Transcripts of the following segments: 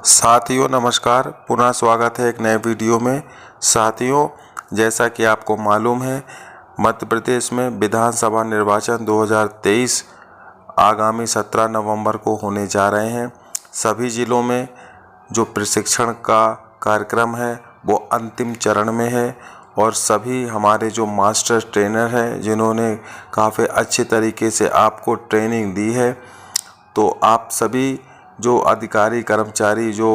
साथियों नमस्कार, पुनः स्वागत है एक नए वीडियो में। साथियों, जैसा कि आपको मालूम है, मध्य प्रदेश में विधानसभा निर्वाचन 2023 आगामी 17 नवंबर को होने जा रहे हैं। सभी ज़िलों में जो प्रशिक्षण का कार्यक्रम है वो अंतिम चरण में है और सभी हमारे जो मास्टर ट्रेनर हैं जिन्होंने काफ़ी अच्छे तरीके से आपको ट्रेनिंग दी है, तो आप सभी जो अधिकारी कर्मचारी जो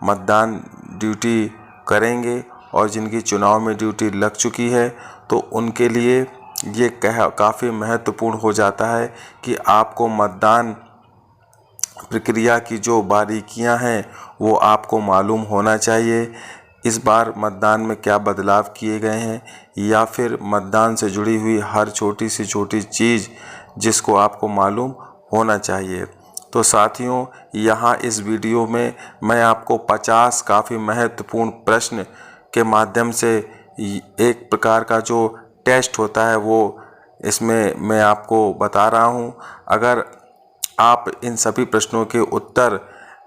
मतदान ड्यूटी करेंगे और जिनकी चुनाव में ड्यूटी लग चुकी है, तो उनके लिए ये काफ़ी महत्वपूर्ण हो जाता है कि आपको मतदान प्रक्रिया की जो बारीकियां हैं वो आपको मालूम होना चाहिए। इस बार मतदान में क्या बदलाव किए गए हैं या फिर मतदान से जुड़ी हुई हर छोटी से छोटी चीज़ जिसको आपको मालूम होना चाहिए। तो साथियों, यहाँ इस वीडियो में मैं आपको 50 काफ़ी महत्वपूर्ण प्रश्न के माध्यम से एक प्रकार का जो टेस्ट होता है वो इसमें मैं आपको बता रहा हूँ। अगर आप इन सभी प्रश्नों के उत्तर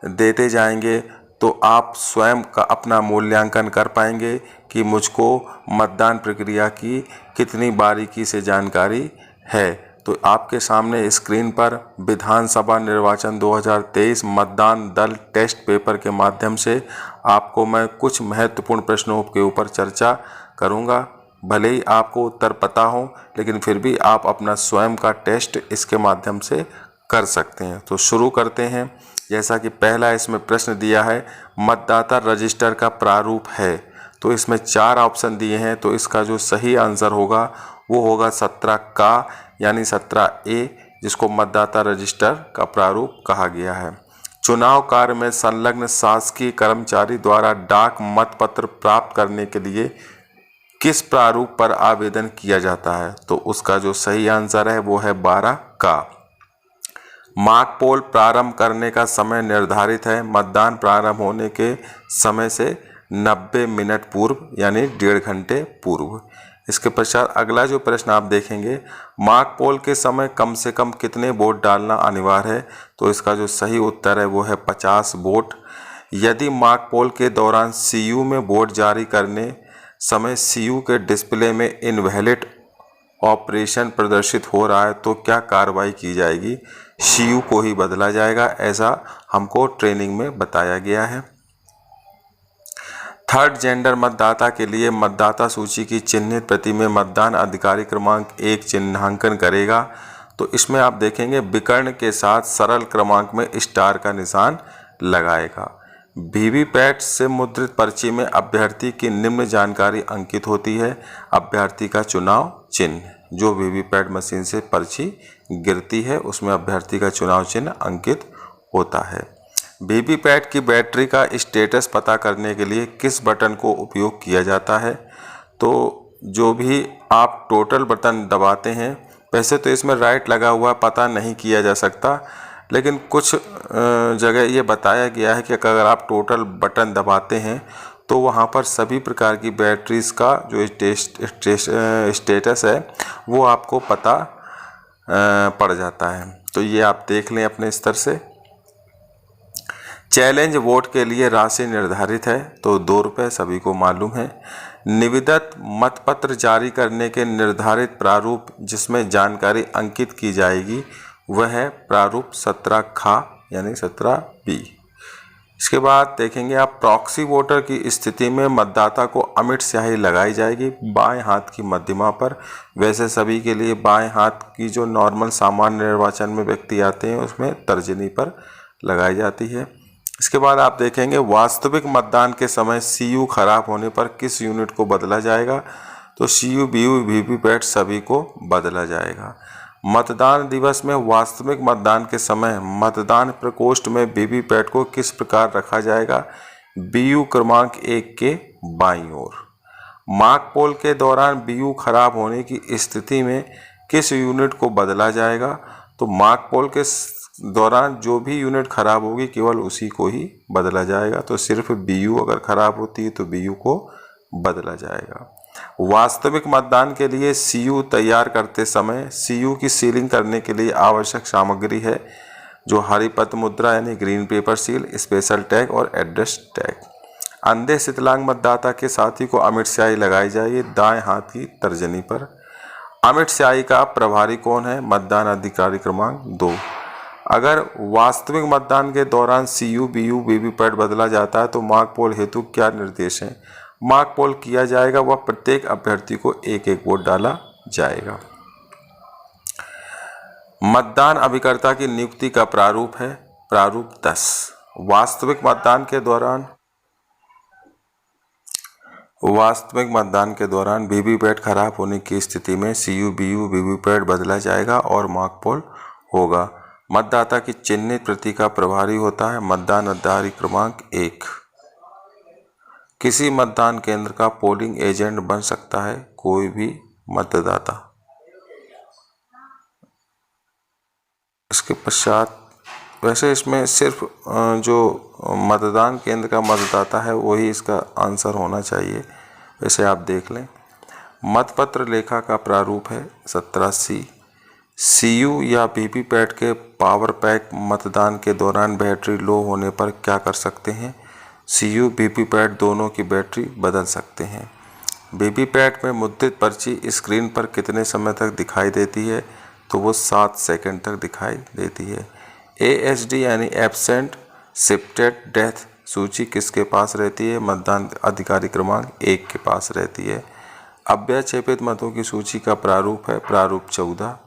देते जाएंगे तो आप स्वयं का अपना मूल्यांकन कर पाएंगे कि मुझको मतदान प्रक्रिया की कितनी बारीकी से जानकारी है। तो आपके सामने स्क्रीन पर विधानसभा निर्वाचन 2023 मतदान दल टेस्ट पेपर के माध्यम से आपको मैं कुछ महत्वपूर्ण प्रश्नों के ऊपर चर्चा करूंगा। भले ही आपको उत्तर पता हो, लेकिन फिर भी आप अपना स्वयं का टेस्ट इसके माध्यम से कर सकते हैं। तो शुरू करते हैं। जैसा कि पहला इसमें प्रश्न दिया है, मतदाता रजिस्टर का प्रारूप है। तो इसमें 4 ऑप्शन दिए हैं, तो इसका जो सही आंसर होगा वो होगा 17 का, यानी 17A, जिसको मतदाता रजिस्टर का प्रारूप कहा गया है। चुनाव कार्य में संलग्न शासकीय कर्मचारी द्वारा डाक मतपत्र प्राप्त करने के लिए किस प्रारूप पर आवेदन किया जाता है? तो उसका जो सही आंसर है वो है 12 का। मॉक पोल प्रारंभ करने का समय निर्धारित है मतदान प्रारंभ होने के समय से 90 मिनट पूर्व, यानी 1.5 घंटे पूर्व। इसके पश्चात अगला जो प्रश्न आप देखेंगे, मॉक पोल के समय कम से कम कितने वोट डालना अनिवार्य है? तो इसका जो सही उत्तर है वो है 50 वोट। यदि मॉक पोल के दौरान सीयू में वोट जारी करने समय सीयू के डिस्प्ले में इनवैलिड ऑपरेशन प्रदर्शित हो रहा है तो क्या कार्रवाई की जाएगी? सीयू को ही बदला जाएगा, ऐसा हमको ट्रेनिंग में बताया गया है। थर्ड जेंडर मतदाता के लिए मतदाता सूची की चिन्हित प्रति में मतदान अधिकारी क्रमांक 1 चिन्हांकन करेगा। तो इसमें आप देखेंगे विकर्ण के साथ सरल क्रमांक में स्टार का निशान लगाएगा। वीवीपैट से मुद्रित पर्ची में अभ्यर्थी की निम्न जानकारी अंकित होती है। अभ्यर्थी का चुनाव चिन्ह, जो वीवीपैट मशीन से पर्ची गिरती है उसमें अभ्यर्थी का चुनाव चिन्ह अंकित होता है। वीवीपैट की बैटरी का स्टेटस पता करने के लिए किस बटन को उपयोग किया जाता है? तो जो भी आप टोटल बटन दबाते हैं, वैसे तो इसमें राइट लगा हुआ पता नहीं किया जा सकता, लेकिन कुछ जगह ये बताया गया है कि अगर आप टोटल बटन दबाते हैं तो वहाँ पर सभी प्रकार की बैटरीज का जो स्टेटस है वो आपको पता पड़ जाता है। तो ये आप देख लें अपने स्तर से। चैलेंज वोट के लिए राशि निर्धारित है, तो 2 रुपये सभी को मालूम है। निविदत मतपत्र जारी करने के निर्धारित प्रारूप जिसमें जानकारी अंकित की जाएगी वह है प्रारूप 17 खा, यानी 17B। इसके बाद देखेंगे आप, प्रॉक्सी वोटर की स्थिति में मतदाता को अमिट स्याही लगाई जाएगी बाएं हाथ की मध्यमा पर। वैसे सभी के लिए बाएं हाथ की जो नॉर्मल सामान्य निर्वाचन में व्यक्ति आते हैं उसमें तर्जनी पर लगाई जाती है। इसके बाद आप देखेंगे वास्तविक मतदान के समय सीयू खराब होने पर किस यूनिट को बदला जाएगा? तो सीयू, बीयू, वीवीपैट सभी को बदला जाएगा। मतदान दिवस में वास्तविक मतदान के समय मतदान प्रकोष्ठ में वीवीपैट को किस प्रकार रखा जाएगा? बीयू क्रमांक 1 के बाईं ओर। मॉक पोल के दौरान बीयू खराब होने की स्थिति में किस यूनिट को बदला जाएगा? तो मॉक पोल के दौरान जो भी यूनिट खराब होगी केवल उसी को ही बदला जाएगा। तो सिर्फ बीयू अगर खराब होती है तो बीयू को बदला जाएगा। वास्तविक मतदान के लिए सीयू तैयार करते समय सीयू की सीलिंग करने के लिए आवश्यक सामग्री है। जो हरी पत्र मुद्रा यानी green pepper seal, special tag और एड्रेस टैग। अंधे विकलांग मतदाता के साथी को अमिट स्याही लगाई जाएगी दाएं हाथ की तर्जनी पर। अमिट स्याही का प्रभारी कौन है? मतदान अधिकारी क्रमांक 2। अगर वास्तविक मतदान के दौरान CU, BU, वीवीपैट बदला जाता है तो मॉक पोल हेतु क्या निर्देश है? मॉक पोल किया जाएगा वह प्रत्येक अभ्यर्थी को एक एक वोट डाला जाएगा। मतदान अभिकर्ता की नियुक्ति का प्रारूप है प्रारूप 10। वास्तविक मतदान के दौरान वीवीपैट खराब होने की स्थिति में CU, BU, वीवीपैट बदला जाएगा और मॉक पोल होगा। मतदाता की चिन्हित प्रति का प्रभारी होता है मतदान अधिकारी क्रमांक 1। किसी मतदान केंद्र का पोलिंग एजेंट बन सकता है कोई भी मतदाता। इसके पश्चात वैसे इसमें सिर्फ जो मतदान केंद्र का मतदाता है वही इसका आंसर होना चाहिए, वैसे आप देख लें। मतपत्र लेखा का प्रारूप है 17C। CU या वीवीपैट के पावर पैक मतदान के दौरान बैटरी लो होने पर क्या कर सकते हैं? CU, वीवीपैट दोनों की बैटरी बदल सकते हैं। वीवीपैट में मुद्रित पर्ची स्क्रीन पर कितने समय तक दिखाई देती है? तो वो 7 सेकंड तक दिखाई देती है। ASD यानी एब्सेंट शिफ्टेड डेथ सूची किसके पास रहती है? मतदान अधिकारी क्रमांक 1 के पास रहती है। अव्यवच्छेदित मतों की सूची का प्रारूप है प्रारूप 14।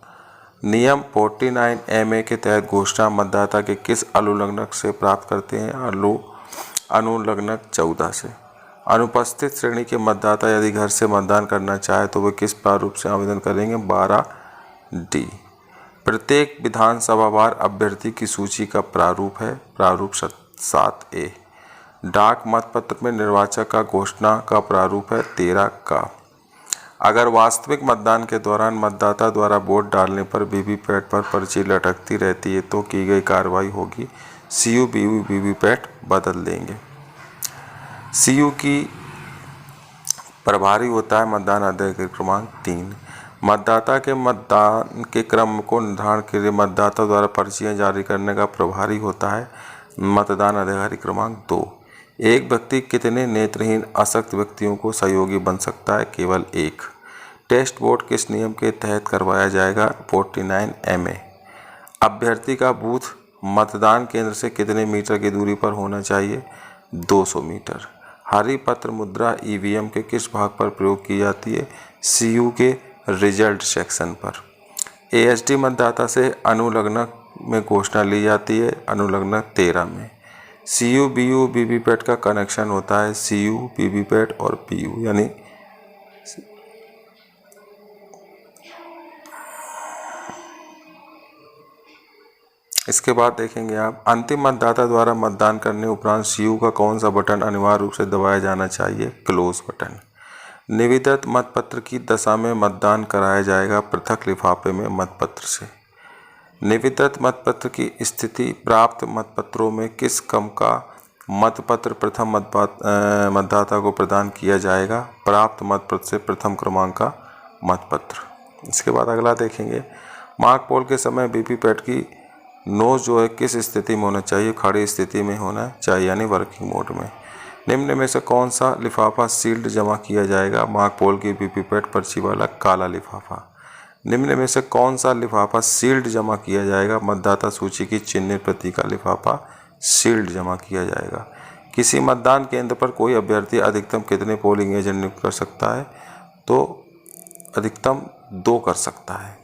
नियम 49MA के तहत घोषणा मतदाता के किस अनुलग्नक से प्राप्त करते हैं? अनुलग्नक 14 से। अनुपस्थित श्रेणी के मतदाता यदि घर से मतदान करना चाहे तो वे किस प्रारूप से आवेदन करेंगे? 12D। प्रत्येक विधानसभा वार अभ्यर्थी की सूची का प्रारूप है प्रारूप 7A। डाक मतपत्र में निर्वाचक का घोषणा का प्रारूप है 13 का। अगर वास्तविक मतदान के दौरान मतदाता द्वारा वोट डालने पर वीवीपैट पर पर्ची लटकती रहती है तो की गई कार्रवाई होगी CU, BU, वीवीपैट बदल देंगे। CU की प्रभारी होता है मतदान अधिकारी क्रमांक 3। मतदाता के मतदान के क्रम को निर्धारण के लिए मतदाता द्वारा पर्चियां जारी करने का प्रभारी होता है मतदान अधिकारी क्रमांक 2। एक व्यक्ति कितने नेत्रहीन अशक्त व्यक्तियों को सहयोगी बन सकता है? केवल 1। टेस्ट वोट किस नियम के तहत करवाया जाएगा? 49MA। अभ्यर्थी का बूथ मतदान केंद्र से कितने मीटर की दूरी पर होना चाहिए? 200 मीटर। हरी पत्र मुद्रा EVM के किस भाग पर प्रयोग की जाती है? CU के रिजल्ट सेक्शन पर। ASD मतदाता से अनुलग्नक में घोषणा ली जाती है अनुलग्नक 13 में। CU, BU, वीवीपैट का कनेक्शन होता है CU, वीवीपैट और BU यानी इसके बाद देखेंगे आप अंतिम मतदाता द्वारा मतदान करने उपरांत CU का कौन सा बटन अनिवार्य रूप से दबाया जाना चाहिए? Close button. निविदित मतपत्र की दशा में मतदान कराया जाएगा पृथक लिफाफे में मतपत्र से। निविदित मतपत्र की स्थिति प्राप्त मतपत्रों में किस क्रम का मतपत्र प्रथम मतदाता को प्रदान किया जाएगा? प्राप्त मतपत्र से प्रथम क्रमांक का मतपत्र। इसके बाद अगला देखेंगे मॉक पोल के समय वीवीपैट की नोज जो है किस स्थिति में होना चाहिए? खड़ी स्थिति में होना चाहिए यानी वर्किंग मोड में। निम्न में से कौन सा लिफाफा सील्ड जमा किया जाएगा? मॉक पोल की वीवीपैट पर्ची वाला काला लिफाफा। निम्न में से कौन सा लिफाफा सील्ड जमा किया जाएगा? मतदाता सूची की चिन्हित प्रति का लिफाफा सील्ड जमा किया जाएगा। किसी मतदान केंद्र पर कोई अभ्यर्थी अधिकतम कितने पोलिंग एजेंट नियुक्त कर सकता है? तो अधिकतम 2 कर सकता है।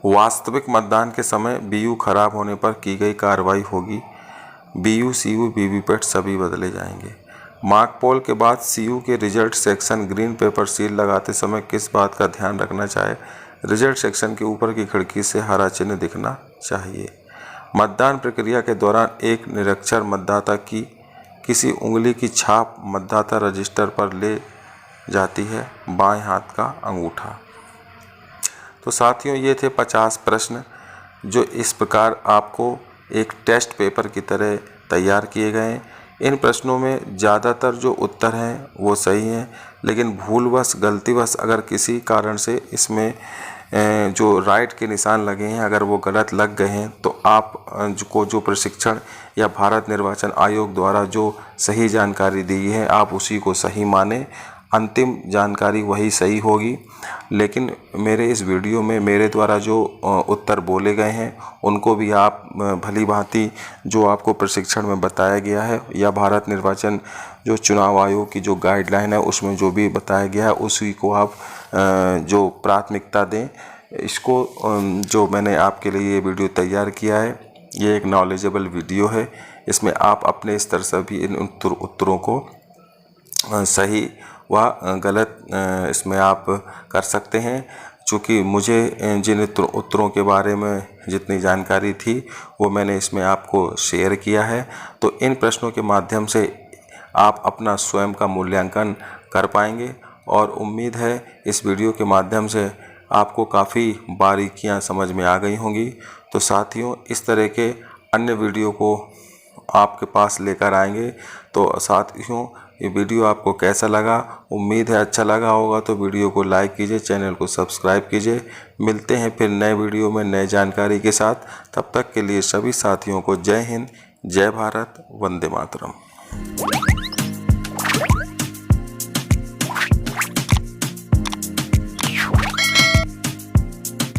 वास्तविक मतदान के समय BU खराब होने पर की गई कार्रवाई होगी BU, CU, वीवीपैट सभी बदले जाएंगे। मॉक पोल के बाद CU के result section green pepper seal लगाते समय किस बात का ध्यान रखना चाहिए? रिजल्ट सेक्शन के ऊपर की खिड़की से हरा चिन्ह दिखना चाहिए। मतदान प्रक्रिया के दौरान एक निरक्षर मतदाता की किसी उंगली की छाप मतदाता रजिस्टर पर ले जाती है? बाएं हाथ का अंगूठा। तो साथियों ये थे 50 प्रश्न जो इस प्रकार आपको एक टेस्ट पेपर की तरह तैयार किए गए हैं। इन प्रश्नों में ज़्यादातर जो उत्तर हैं वो सही हैं, लेकिन भूलवश गलतीवश अगर किसी कारण से इसमें जो राइट के निशान लगे हैं अगर वो गलत लग गए हैं तो आप को जो प्रशिक्षण या भारत निर्वाचन आयोग द्वारा जो सही जानकारी दी है आप उसी को सही माने, अंतिम जानकारी वही सही होगी। लेकिन मेरे इस वीडियो में मेरे द्वारा जो उत्तर बोले गए हैं उनको भी आप भली भांति जो आपको प्रशिक्षण में बताया गया है या भारत निर्वाचन जो चुनाव आयोग की जो गाइडलाइन है उसमें जो भी बताया गया है उसी को आप जो प्राथमिकता दें। इसको जो मैंने आपके लिए ये वीडियो तैयार किया है ये एक नॉलेजेबल वीडियो है। इसमें आप अपने स्तर से भी इन उत्तरों को सही व गलत इसमें आप कर सकते हैं। चूँकि मुझे जिन उत्तरों के बारे में जितनी जानकारी थी वो मैंने इसमें आपको शेयर किया है, तो इन प्रश्नों के माध्यम से आप अपना स्वयं का मूल्यांकन कर पाएंगे और उम्मीद है इस वीडियो के माध्यम से आपको काफ़ी बारीकियां समझ में आ गई होंगी। तो साथियों इस तरह के अन्य वीडियो को आपके पास लेकर आएंगे। तो साथियों ये वीडियो आपको कैसा लगा, उम्मीद है अच्छा लगा होगा, तो वीडियो को लाइक कीजिए, चैनल को सब्सक्राइब कीजिए। मिलते हैं फिर नए वीडियो में नए जानकारी के साथ। तब तक के लिए सभी साथियों को जय हिंद, जय भारत, वंदे मातरम।